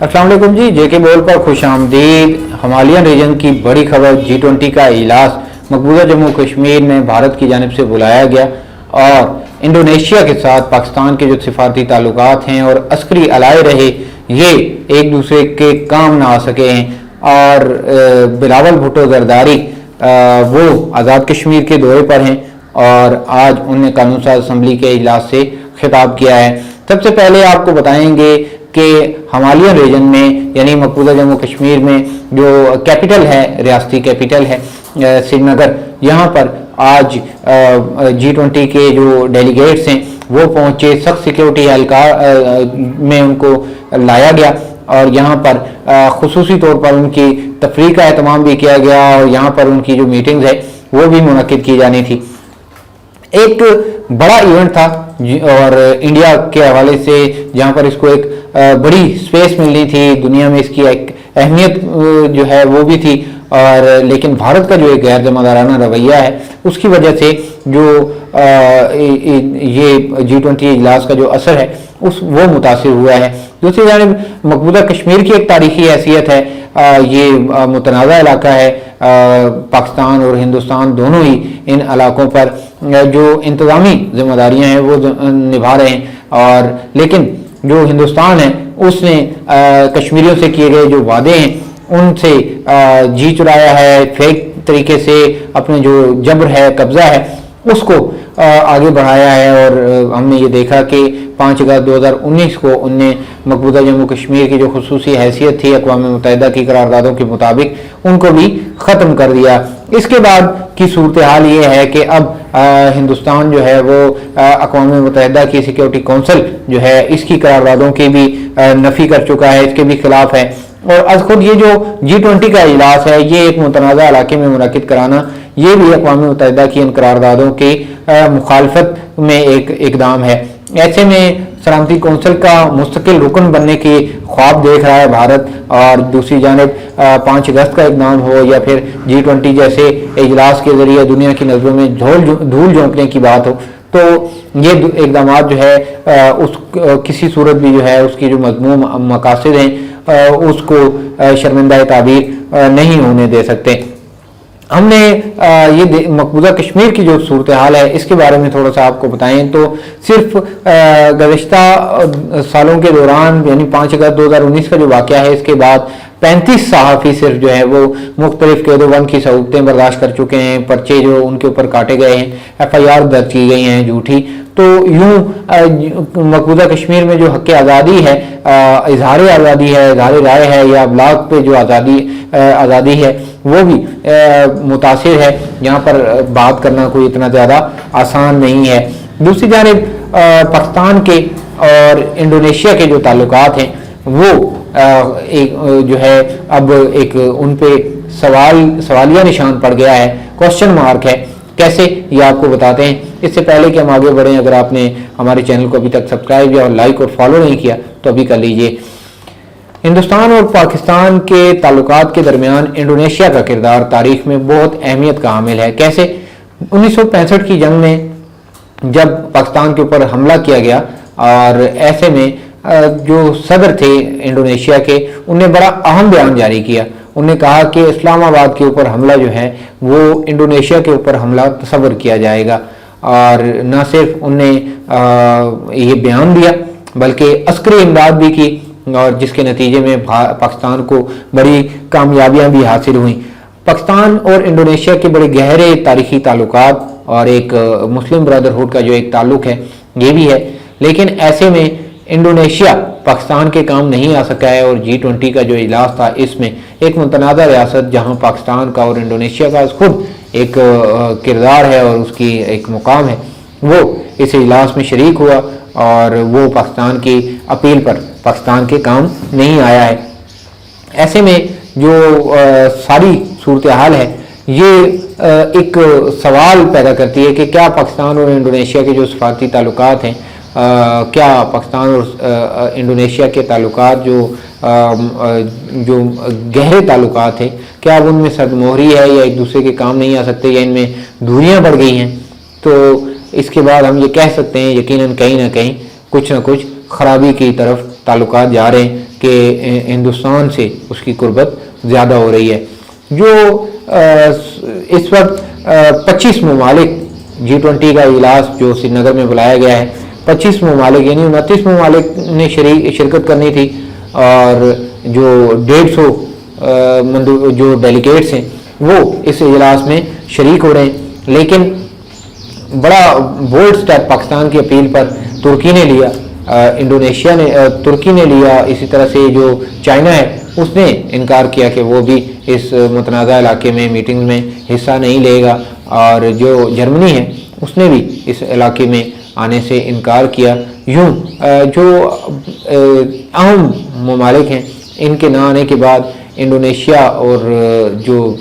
अस्सलाम वालेकुम जी, जेके बोल पर खुश आमदीद। हिमालयन रीजन की बड़ी खबर, G20 का इजलास मकबूजा जम्मू कश्मीर में भारत की जानिब से बुलाया गया और इंडोनेशिया के साथ पाकिस्तान के जो सिफारती ताल्लुकात हैं और अस्करी अलाए रहे, ये एक दूसरे के काम ना आ सके हैं। और बिलावल भुट्टो जरदारी वो आज़ाद कश्मीर के दौरे पर हैं और आज उन्होंने कानून साज असम्बली के इजलास से खिताब किया है। सबसे पहले आपको बताएंगे कि हिमालयन रीजन में यानी मकबूजा जम्मू कश्मीर में जो कैपिटल है, रियासती कैपिटल है श्रीनगर, यहाँ पर आज G20 के जो डेलीगेट्स हैं वो पहुँचे। सख्त सिक्योरिटी एहलकार में उनको लाया गया और यहाँ पर खुसूसी तौर पर उनकी तफरीक का एहतमाम भी किया गया और यहाँ पर उनकी जो मीटिंग्स है वो भी मुनक्किद की जानी थी। एक बड़ा इवेंट था और इंडिया के हवाले से जहाँ पर इसको एक बड़ी स्पेस मिलनी थी, दुनिया में इसकी एक अहमियत जो है वो भी थी। और लेकिन भारत का जो एक गैर जिम्मेदाराना रवैया है उसकी वजह से जो ये G20 इजलास का जो असर है वो मुतासिर हुआ है। दूसरी जानिब मकबूजा कश्मीर की एक तारीखी हैसियत है, ये मुतनाज़ा इलाका है, पाकिस्तान और हिंदुस्तान दोनों ही इन इलाकों पर जो इंतज़ामी जिम्मेदारियाँ हैं वो निभा रहे हैं। और लेकिन जो हिंदुस्तान है उसने कश्मीरियों से किए गए जो वादे हैं उनसे जी चुराया है, फेक तरीके से अपने जो जबर है, कब्जा है उसको आगे बढ़ाया है। और हमने ये देखा कि 5 अगस्त 2019 को उनने मकबूजा जम्मू कश्मीर की जो खुसूसी हैसियत थी अक़वाम मुत्तहिदा की करारदादों के मुताबिक उनको भी ख़त्म कर दिया। इसके बाद की सूरत हाल ये है कि अब हिंदुस्तान जो है वो अक़वाम मुत्तहिदा की सिक्योरिटी कौंसिल जो है इसकी करारदादों की भी नफ़ी कर चुका है, इसके भी खिलाफ है। और आज खुद ये जो G20 का इजलास है ये एक मुतनाज़ा इलाके में मुनक़िद कराना ये भी अक़वाम मुत्तहिदा की इन करारदादों की मुखालफत में एक इक़दाम है। ऐसे में सलामती कौंसिल का मुस्तकिल रुकन बनने की ख्वाब देख रहा है भारत। और दूसरी जानिब 5 अगस्त का इक़दाम हो या फिर G20 जैसे इजलास के ज़रिए दुनिया की नज़रों में धूल झोंकने की बात हो, तो ये इक़दाम जो है उस किसी सूरत भी जो है उसकी जो मज़मूम मकासद हैं उसको शर्मिंदा ताबीर नहीं होने दे सकते। हमने ये मकबूजा कश्मीर की जो सूरत हाल है इसके बारे में थोड़ा सा आपको बताएं तो सिर्फ गुज़श्ता सालों के दौरान यानी 5 अगस्त 2019 का जो वाक़या है इसके बाद 35 सहाफ़ी सिर्फ जो है वो मुख्तलिफ कैदोबंद की सहूलतें बर्दाश्त कर चुके हैं, पर्चे जो उनके ऊपर काटे गए हैं, FIR दर्ज की गई हैं झूठी। तो यूँ मकबूजा कश्मीर में जो हक़ आज़ादी है, इजहार आज़ादी है, इजहार राय है या ब्लॉग पे जो आज़ादी है वो भी मुतासिर है, यहाँ पर बात करना कोई इतना ज़्यादा आसान नहीं है। दूसरी जानिब पाकिस्तान के और इंडोनेशिया के जो ताल्लुकात हैं वो एक जो है अब एक उन पे सवालिया निशान पड़ गया है, क्वेश्चन मार्क है। कैसे ये आपको बताते हैं। इससे पहले कि हम आगे बढ़ें, अगर आपने हमारे चैनल को अभी तक सब्सक्राइब या लाइक और फॉलो नहीं किया तो अभी कर लीजिए। हिंदुस्तान और पाकिस्तान के ताल्लुकात के दरमियान इंडोनेशिया का किरदार तारीख में बहुत अहमियत का हामिल है। कैसे 1965 की जंग में जब पाकिस्तान के ऊपर हमला किया गया और ऐसे में जो सदर थे इंडोनेशिया के उन्होंने बड़ा अहम बयान जारी किया। उन्होंने कहा कि इस्लामाबाद के ऊपर हमला जो है वो इंडोनेशिया के ऊपर हमला तस्वर किया जाएगा। और न सिर्फ उनने ये बयान दिया बल्कि अस्करी इमदाद भी की और जिसके नतीजे में पाकिस्तान को बड़ी कामयाबियां भी हासिल हुई। पाकिस्तान और इंडोनेशिया के बड़े गहरे तारीखी ताल्लुकात और एक मुस्लिम ब्रदरहुड का जो एक ताल्लुक है ये भी है, लेकिन ऐसे में इंडोनेशिया पाकिस्तान के काम नहीं आ सका है। और G20 का जो इजलास था इसमें एक मुतनाज़ा रियासत जहां पाकिस्तान का और इंडोनेशिया का खुद एक किरदार है और उसकी एक मुकाम है वो इस इजलास में शरीक हुआ और वो पाकिस्तान की अपील पर पाकिस्तान के काम नहीं आया है। ऐसे में जो सारी सूरत हाल है ये एक सवाल पैदा करती है कि क्या पाकिस्तान और इंडोनेशिया के जो सफारती ताल्लुकात हैं क्या पाकिस्तान और इंडोनेशिया के ताल्लुकात जो गहरे ताल्लुकात हैं क्या अब उनमें सदमोहरी है या एक दूसरे के काम नहीं आ सकते या इनमें दूरियां बढ़ गई हैं। तो इसके बाद हम ये कह सकते हैं यकीनन कहीं ना कहीं कुछ ना कुछ खराबी की तरफ ताल्लुकात जा रहे हैं। کہ ہندوستان سے اس کی قربت زیادہ ہو رہی ہے۔ جو اس وقت 25 ممالک G20 کا اجلاس جو سری نگر میں بلایا گیا ہے، 25 ممالک یعنی 29 ممالک نے شرکت کرنی تھی، اور جو 150 جو ڈیلیگیٹس ہیں وہ اس اجلاس میں شریک ہو رہے ہیں۔ لیکن بڑا بولڈ سٹیپ پاکستان کی اپیل پر ترکی نے لیا، انڈونیشیا نے، ترکی نے لیا، اسی طرح سے جو چائنا ہے اس نے انکار کیا کہ وہ بھی اس متنازع علاقے میں میٹنگ میں حصہ نہیں لے گا، اور جو جرمنی ہے اس نے بھی اس علاقے میں آنے سے انکار کیا۔ یوں جو اہم ممالک ہیں ان کے نہ آنے کے بعد انڈونیشیا اور جو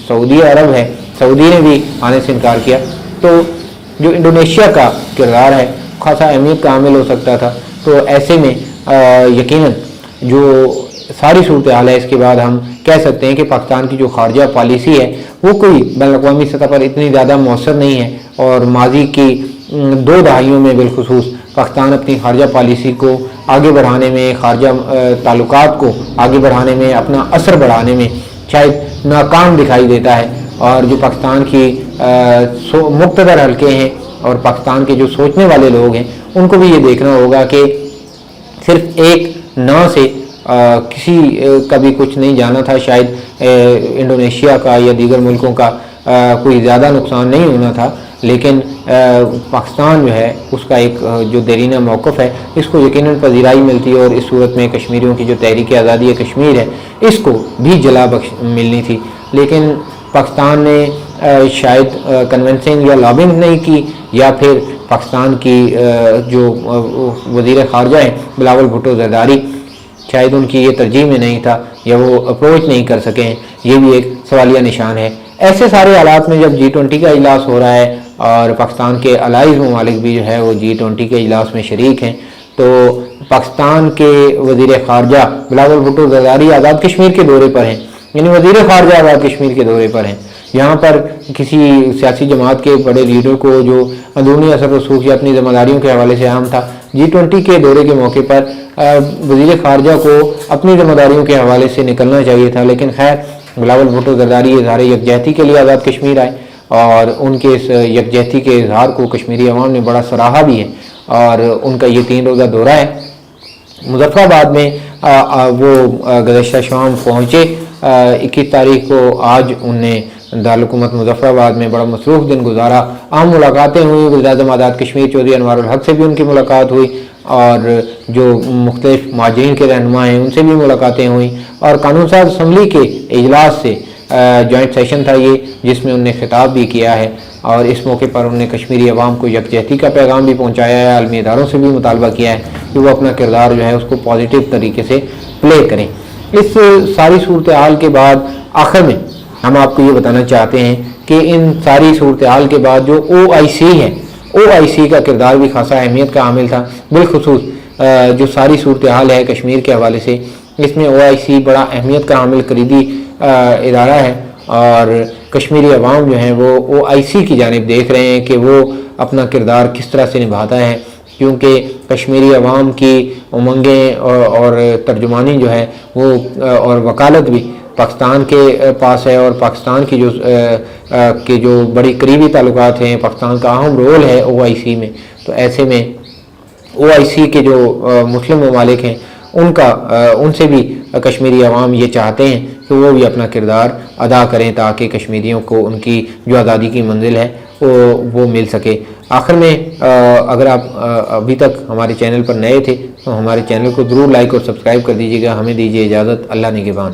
سعودی عرب ہے، سعودی نے بھی آنے سے انکار کیا، تو جو انڈونیشیا کا کردار ہے خاصا اہمیت کا حامل ہو سکتا تھا۔ تو ایسے میں یقیناً جو ساری صورتحال ہے اس کے بعد ہم کہہ سکتے ہیں کہ پاکستان کی جو خارجہ پالیسی ہے وہ کوئی بین الاقوامی سطح پر اتنی زیادہ مؤثر نہیں ہے، اور ماضی کی 2 دہائیوں میں بالخصوص پاکستان اپنی خارجہ پالیسی کو آگے بڑھانے میں، خارجہ تعلقات کو آگے بڑھانے میں، اپنا اثر بڑھانے میں شاید ناکام دکھائی دیتا ہے۔ اور جو پاکستان کی مقتدر حلقے ہیں اور پاکستان کے جو سوچنے والے لوگ ہیں ان کو بھی یہ دیکھنا ہوگا کہ صرف ایک نا سے کسی کا بھی کچھ نہیں جانا تھا، شاید انڈونیشیا کا یا دیگر ملکوں کا کوئی زیادہ نقصان نہیں ہونا تھا، لیکن پاکستان جو ہے اس کا ایک جو دیرینہ موقف ہے اس کو یقیناً پذیرائی ملتی ہے، اور اس صورت میں کشمیریوں کی جو تحریک آزادی کشمیر ہے اس کو بھی جلا بخش ملنی تھی۔ لیکن پاکستان نے شاید کنونسنگ یا لابنگ نہیں کی، یا پھر پاکستان کی جو وزیر خارجہ ہیں بلاول بھٹو زرداری، شاید ان کی یہ ترجیح میں نہیں تھا یا وہ اپروچ نہیں کر سکے ہیں، یہ بھی ایک سوالیہ نشان ہے۔ ایسے سارے حالات میں جب G20 کا اجلاس ہو رہا ہے اور پاکستان کے الائز ممالک بھی جو ہے وہ G20 کے اجلاس میں شریک ہیں، تو پاکستان کے وزیر خارجہ بلاول بھٹو زرداری آزاد کشمیر کے دورے پر ہیں، یعنی وزیر خارجہ آزاد کشمیر کے دورے پر ہیں۔ یہاں پر کسی سیاسی جماعت کے بڑے لیڈر کو جو اندرونی اثر رسوخ یا اپنی ذمہ داریوں کے حوالے سے اہم تھا، G20 کے دورے کے موقع پر وزیر خارجہ کو اپنی ذمہ داریوں کے حوالے سے نکلنا چاہیے تھا، لیکن خیر بلاول بھٹو زرداری اظہار یکجہتی کے لیے آزاد کشمیر آئے، اور ان کے اس یکجہتی کے اظہار کو کشمیری عوام نے بڑا سراہا بھی ہے، اور ان کا یہ 3 روزہ دورہ ہے۔ مظفر آباد میں وہ گزشتہ شام پہنچے 21 تاریخ کو، آج انہوں نے دارالحکومت مظفر آباد میں بڑا مصروف دن گزارا، اہم ملاقاتیں ہوئی، وزیر اعظم آزاد کشمیر چودھری انوار الحق سے بھی ان کی ملاقات ہوئی، اور جو مختلف مہاجرین کے رہنما ہیں ان سے بھی ملاقاتیں ہوئیں، اور قانون ساز اسمبلی کے اجلاس سے جوائنٹ سیشن تھا یہ، جس میں انہوں نے خطاب بھی کیا ہے، اور اس موقع پر انہوں نے کشمیری عوام کو یکجہتی کا پیغام بھی پہنچایا ہے، عالمی اداروں سے بھی مطالبہ کیا ہے کہ وہ اپنا کردار جو ہے اس کو پازیٹیو طریقے سے پلے کریں۔ اس ساری صورتحال کے بعد آخر میں ہم آپ کو یہ بتانا چاہتے ہیں کہ ان ساری صورتحال کے بعد جو OIC ہے، OIC کا کردار بھی خاصا اہمیت کا حامل تھا، بالخصوص جو ساری صورتحال ہے کشمیر کے حوالے سے، اس میں OIC بڑا اہمیت کا حامل کلیدی ادارہ ہے، اور کشمیری عوام جو ہیں وہ OIC کی جانب دیکھ رہے ہیں کہ وہ اپنا کردار کس طرح سے نبھاتا ہے، کیونکہ کشمیری عوام کی امنگیں اور ترجمانی جو ہے وہ اور وکالت بھی پاکستان کے پاس ہے، اور پاکستان کی جو بڑی قریبی تعلقات ہیں، پاکستان کا اہم رول ہے OIC میں، تو ایسے میں OIC کے جو مسلم ممالک ہیں ان سے بھی کشمیری عوام یہ چاہتے ہیں کہ وہ بھی اپنا کردار ادا کریں تاکہ کشمیریوں کو ان کی جو آزادی کی منزل ہے وہ مل سکے۔ آخر میں اگر آپ ابھی تک ہمارے چینل پر نئے تھے تو ہمارے چینل کو ضرور لائک اور سبسکرائب کر دیجیے گا۔ ہمیں دیجیے اجازت، اللہ نگہبان۔